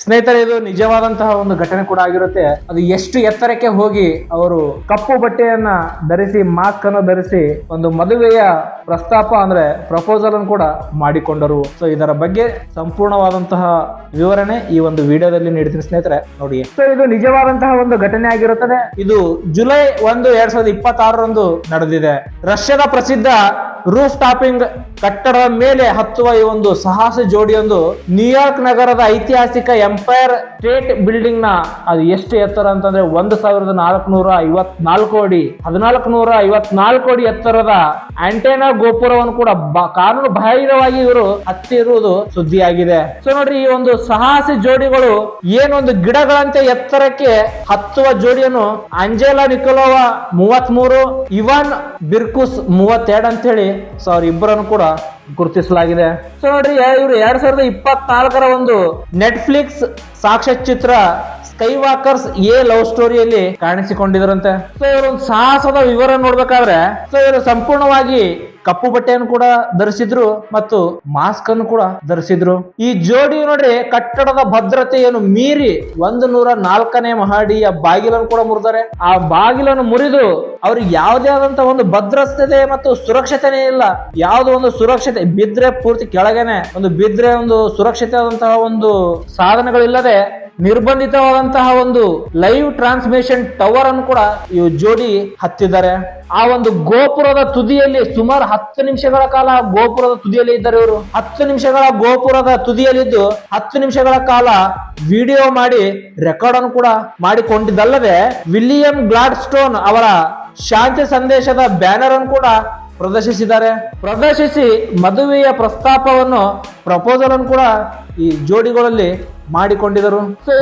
ಸ್ನೇಹಿತರೆ, ಇದು ನಿಜವಾದಂತಹ ಒಂದು ಘಟನೆ ಕೂಡ ಆಗಿರುತ್ತೆ. ಅದು ಎಷ್ಟು ಎತ್ತರಕ್ಕೆ ಹೋಗಿ ಅವರು ಕಪ್ಪು ಬಟ್ಟೆಯನ್ನ ಧರಿಸಿ, ಮಾಸ್ಕ್ ಅನ್ನು ಧರಿಸಿ ಒಂದು ಮದುವೆಯ ಪ್ರಸ್ತಾಪ ಅಂದ್ರೆ ಪ್ರಪೋಸಲ್ ಅನ್ನು ಕೂಡ ಮಾಡಿಕೊಂಡರು. ಸೊ ಇದರ ಬಗ್ಗೆ ಸಂಪೂರ್ಣವಾದಂತಹ ವಿವರಣೆ ಈ ಒಂದು ವಿಡಿಯೋದಲ್ಲಿ ನೀಡ್ತೀನಿ ಸ್ನೇಹಿತರೆ, ನೋಡಿ. ಸೊ ಇದು ನಿಜವಾದಂತಹ ಒಂದು ಘಟನೆ ಆಗಿರುತ್ತದೆ. ಇದು ಜುಲೈ 1, 2026 ನಡೆದಿದೆ. ರಷ್ಯಾದ ಪ್ರಸಿದ್ಧ ರೂಫ್ ಟಾಪಿಂಗ್ ಕಟ್ಟಡದ ಮೇಲೆ ಹತ್ತುವ ಈ ಒಂದು ಸಾಹಸ ಜೋಡಿಯೊಂದು ನ್ಯೂಯಾರ್ಕ್ ನಗರದ ಐತಿಹಾಸಿಕ ಎಂಪೈರ್ ಸ್ಟೇಟ್ ಬಿಲ್ಡಿಂಗ್ ನ ಅದು ಎಷ್ಟು ಎತ್ತರ ಅಂತಂದ್ರೆ 1454 ಅಡಿ 1454 ಅಡಿ ಎತ್ತರದ ಆಂಟೆನಾ ಗೋಪುರವನ್ನು ಕೂಡ ಕಾನೂನು ಬಾಹಿರವಾಗಿ ಇವರು ಹತ್ತಿರುವುದು ಸುದ್ದಿಯಾಗಿದೆ. ಸೊ ನೋಡ್ರಿ, ಈ ಒಂದು ಸಾಹಸಿ ಜೋಡಿಗಳು ಏನೊಂದು ಗಿಡಗಳಂತೆ ಎತ್ತರಕ್ಕೆ ಹತ್ತುವ ಜೋಡಿಯನ್ನು ಅಂಜೆಲಾ ನಿಕೋಲೋವಾ 33, ಇವಾನ್ ಬಿರ್ಕುಸ್ 32 ಅಂತ ಹೇಳಿ ಸೊ ಅವರಿಬ್ಬರನ್ನು ಕೂಡ ಗುರುತಿಸಲಾಗಿದೆ. ಸೊ ನೋಡ್ರಿ, ಇವರು 2024 ಒಂದು ನೆಟ್ಫ್ಲಿಕ್ಸ್ ಸಾಕ್ಷ್ಯಚಿತ್ರ ಸ್ಕೈ ವಾಕರ್ಸ್ ಎ ಲವ್ ಸ್ಟೋರಿಯಲ್ಲಿ ಕಾಣಿಸಿಕೊಂಡಿದ್ರಂತೆ. ಸೊ ಇವರು ಒಂದು ಸಾಹಸದ ವಿವರ ನೋಡ್ಬೇಕಾದ್ರೆ ಸೊ ಇವರು ಸಂಪೂರ್ಣವಾಗಿ ಕಪ್ಪು ಬಟ್ಟೆಯನ್ನು ಕೂಡ ಧರಿಸಿದ್ರು ಮತ್ತು ಮಾಸ್ಕ್ ಅನ್ನು ಕೂಡ ಧರಿಸಿದ್ರು. ಈ ಜೋಡಿ ನೋಡ್ರಿ, ಕಟ್ಟಡದ ಭದ್ರತೆಯನ್ನು ಮೀರಿ 104ನೇ ಮಹಡಿಯ ಬಾಗಿಲನ್ನು ಕೂಡ ಮುರಿದಾರೆ. ಆ ಬಾಗಿಲನ್ನು ಮುರಿದು ಅವ್ರಿಗೆ ಯಾವುದೇ ಆದಂತಹ ಒಂದು ಭದ್ರತೆ ಮತ್ತು ಸುರಕ್ಷತೆನೇ ಇಲ್ಲ. ಯಾವುದೋ ಒಂದು ಸುರಕ್ಷತೆ, ಬಿದ್ರೆ ಪೂರ್ತಿ ಕೆಳಗೇನೆ ಬಿದ್ರೆ ಒಂದು ಸುರಕ್ಷತೆ ಆದಂತಹ ಒಂದು ಸಾಧನಗಳಿಲ್ಲದೆ ನಿರ್ಬಂಧಿತವಾದಂತಹ ಒಂದು ಲೈವ್ ಟ್ರಾನ್ಸ್ಮಿಷನ್ ಟವರ್ ಅನ್ನು ಕೂಡ ಈ ಜೋಡಿ ಹತ್ತಿದ್ದಾರೆ. ಆ ಒಂದು ಗೋಪುರದ ತುದಿಯಲ್ಲಿ ಸುಮಾರು 10 ನಿಮಿಷಗಳ ಕಾಲ ಗೋಪುರದ ತುದಿಯಲ್ಲಿ ಇದ್ದಾರೆ ಇವರು. 10 ನಿಮಿಷಗಳ ಗೋಪುರದ ತುದಿಯಲ್ಲಿದ್ದು 10 ನಿಮಿಷಗಳ ಕಾಲ ವಿಡಿಯೋ ಮಾಡಿ ರೆಕಾರ್ಡ್ ಅನ್ನು ಕೂಡ ಮಾಡಿಕೊಂಡಿದ್ದಲ್ಲದೆ ವಿಲಿಯಂ ಗ್ಲಾಡ್ಸ್ಟೋನ್ ಅವರ ಶಾಂತಿ ಸಂದೇಶದ ಬ್ಯಾನರ್ ಅನ್ನು ಕೂಡ ಪ್ರದರ್ಶಿಸಿ ಮದುವೆಯ ಪ್ರಸ್ತಾಪವನ್ನು ಪ್ರಪೋಸಲ್ ಅನ್ನು ಕೂಡ ಈ ಜೋಡಿಗಳಲ್ಲಿ ಮಾಡಿಕೊಂಡಿದ್ದರು. ಸೊ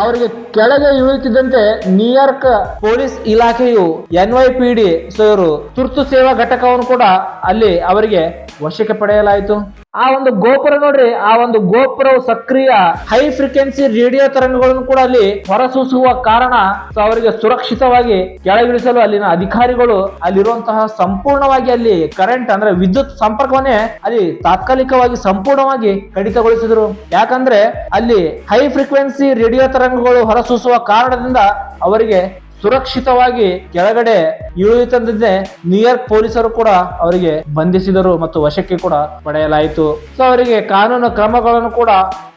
ಅವರಿಗೆ ಕೆಳಗೆ ಇಳಿಯುತ್ತಿದ್ದಂತೆ ನ್ಯೂಯಾರ್ಕ್ ಪೊಲೀಸ್ ಇಲಾಖೆಯು NYPD ಸೊ ಇವರು ತುರ್ತು ಸೇವಾ ಘಟಕವನ್ನು ಕೂಡ ಅಲ್ಲಿ ಅವರಿಗೆ ವಶಕ್ಕೆ ಪಡೆಯಲಾಯಿತು. ಆ ಒಂದು ಗೋಪುರ ನೋಡ್ರಿ, ಆ ಒಂದು ಗೋಪುರವು ಸಕ್ರಿಯ ಹೈ ಫ್ರೀಕ್ವೆನ್ಸಿ ರೇಡಿಯೋ ತರಂಗಗಳನ್ನು ಕೂಡ ಅಲ್ಲಿ ಹೊರಸೂಸುವ ಕಾರಣ ಸೊ ಅವರಿಗೆ ಸುರಕ್ಷಿತವಾಗಿ ಕೆಳಗಿಳಿಸಲು ಅಲ್ಲಿನ ಅಧಿಕಾರಿಗಳು ಅಲ್ಲಿರುವಂತಹ ಸಂಪೂರ್ಣವಾಗಿ ಅಲ್ಲಿ ಕರೆಂಟ್ ಅಂದ್ರೆ ವಿದ್ಯುತ್ ಸಂಪರ್ಕವನ್ನೇ ಅಲ್ಲಿ ತಾತ್ಕಾಲಿಕವಾಗಿ ಸಂಪೂರ್ಣವಾಗಿ ಕಡಿತಗೊಳಿಸಿದ್ರು. ಯಾಕಂದ್ರೆ ಅಲ್ಲಿ ಹೈ ಫ್ರೀಕ್ವೆನ್ಸಿ ರೇಡಿಯೋ ತರಂಗಗಳು ಹೊರಸೂಸುವ ಕಾರಣದಿಂದ ಅವರಿಗೆ ಸುರಕ್ಷಿತವಾಗಿ ಕೆಳಗಡೆ ಇಳಿಯುತ್ತಂತೆ ನ್ಯೂಯಾರ್ಕ್ ಪೊಲೀಸರು ಕೂಡ ಅವರಿಗೆ ಬಂಧಿಸಿದರು ಮತ್ತು ವಶಕ್ಕೆ ಕೂಡ ಪಡೆಯಲಾಯಿತು. ಸೊ ಅವರಿಗೆ ಕಾನೂನು ಕ್ರಮಗಳನ್ನು ಕೂಡ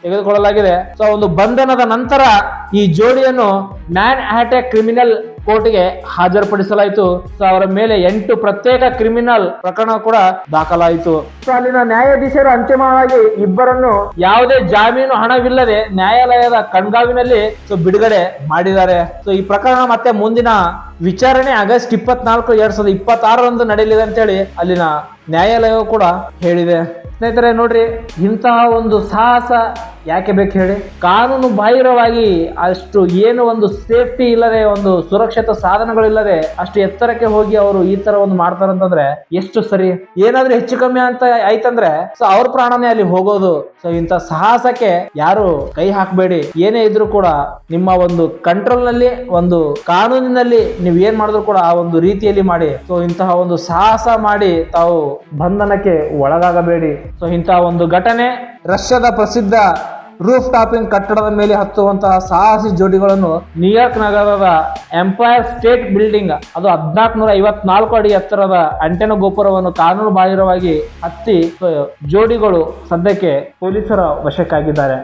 ತೆಗೆದುಕೊಳ್ಳಲಾಗಿದೆ. ಸೊ ಒಂದು ಬಂಧನದ ನಂತರ ಈ ಜೋಡಿಯನ್ನು ಮ್ಯಾನ್ಹ್ಯಾಟನ್ ಕ್ರಿಮಿನಲ್ ಕೋರ್ಟ್ಗೆ ಹಾಜರುಪಡಿಸಲಾಯಿತು. ಸೊ ಅವರ ಮೇಲೆ 8 ಪ್ರತ್ಯೇಕ ಕ್ರಿಮಿನಲ್ ಪ್ರಕರಣ ಕೂಡ ದಾಖಲಾಯಿತು. ಸೊ ಅಲ್ಲಿನ ನ್ಯಾಯಾಧೀಶರು ಅಂತಿಮವಾಗಿ ಇಬ್ಬರನ್ನು ಯಾವುದೇ ಜಾಮೀನು ಹಣವಿಲ್ಲದೆ ನ್ಯಾಯಾಲಯದ ಕಣ್ಗಾವಿನಲ್ಲಿ ಬಿಡುಗಡೆ ಮಾಡಿದ್ದಾರೆ. ಸೊ ಈ ಪ್ರಕರಣ ಮತ್ತೆ ಮುಂದಿನ ವಿಚಾರಣೆ ಆಗಸ್ಟ್ 24, 2026 ನಡೆಯಲಿದೆ ಅಂತ ಹೇಳಿ ಅಲ್ಲಿನ ನ್ಯಾಯಾಲಯವು ಕೂಡ ಹೇಳಿದೆ. ಸ್ನೇಹಿತರೆ ನೋಡ್ರಿ, ಇಂತಹ ಒಂದು ಸಾಹಸ ಯಾಕೆ ಬೇಕು ಹೇಳಿ? ಕಾನೂನು ಬಾಹಿರವಾಗಿ ಅಷ್ಟು ಏನು ಒಂದು ಸೇಫ್ಟಿ ಇಲ್ಲದೆ, ಒಂದು ಸುರಕ್ಷಿತ ಸಾಧನಗಳಿಲ್ಲದೆ ಅಷ್ಟು ಎತ್ತರಕ್ಕೆ ಹೋಗಿ ಅವರು ಈ ತರ ಒಂದು ಮಾಡ್ತಾರಂತಂದ್ರೆ ಎಷ್ಟು ಸರಿ? ಏನಾದ್ರೂ ಹೆಚ್ಚು ಕಮ್ಮಿ ಅಂತ ಆಯ್ತಂದ್ರೆ ಸೊ ಅವ್ರ ಪ್ರಾಣನೇ ಅಲ್ಲಿ ಹೋಗೋದು. ಸೊ ಇಂಥ ಸಾಹಸಕ್ಕೆ ಯಾರು ಕೈ ಹಾಕಬೇಡಿ. ಏನೇ ಇದ್ರು ಕೂಡ ನಿಮ್ಮ ಒಂದು ಕಂಟ್ರೋಲ್ ನಲ್ಲಿ, ಒಂದು ಕಾನೂನಿನಲ್ಲಿ ನೀವು ಏನ್ ಮಾಡಿದ್ರು ಕೂಡ ಆ ಒಂದು ರೀತಿಯಲ್ಲಿ ಮಾಡಿ. ಸೊ ಇಂತಹ ಒಂದು ಸಾಹಸ ಮಾಡಿ ತಾವು ಬಂಧನಕ್ಕೆ ಒಳಗಾಗಬೇಡಿ. ಸೊ ಇಂತಹ ಒಂದು ಘಟನೆ ರಷ್ಯಾದ ಪ್ರಸಿದ್ಧ ರೂಫ್ ಟಾಪಿಂಗ್ ಕಟ್ಟಡದ ಮೇಲೆ ಹತ್ತುವಂತಹ ಸಾಹಸಿ ಜೋಡಿಗಳನ್ನು ನ್ಯೂಯಾರ್ಕ್ ನಗರದ ಎಂಪೈರ್ ಸ್ಟೇಟ್ ಬಿಲ್ಡಿಂಗ್ ಅದು 1454 ಅಡಿ ಎತ್ತರದ ಆಂಟೆನಾ ಗೋಪುರವನ್ನು ಕಾನೂನು ಬಾಹಿರವಾಗಿ ಹತ್ತಿ ಜೋಡಿಗಳು ಸದ್ಯಕ್ಕೆ ಪೊಲೀಸರ ವಶಕ್ಕಾಗಿದ್ದಾರೆ.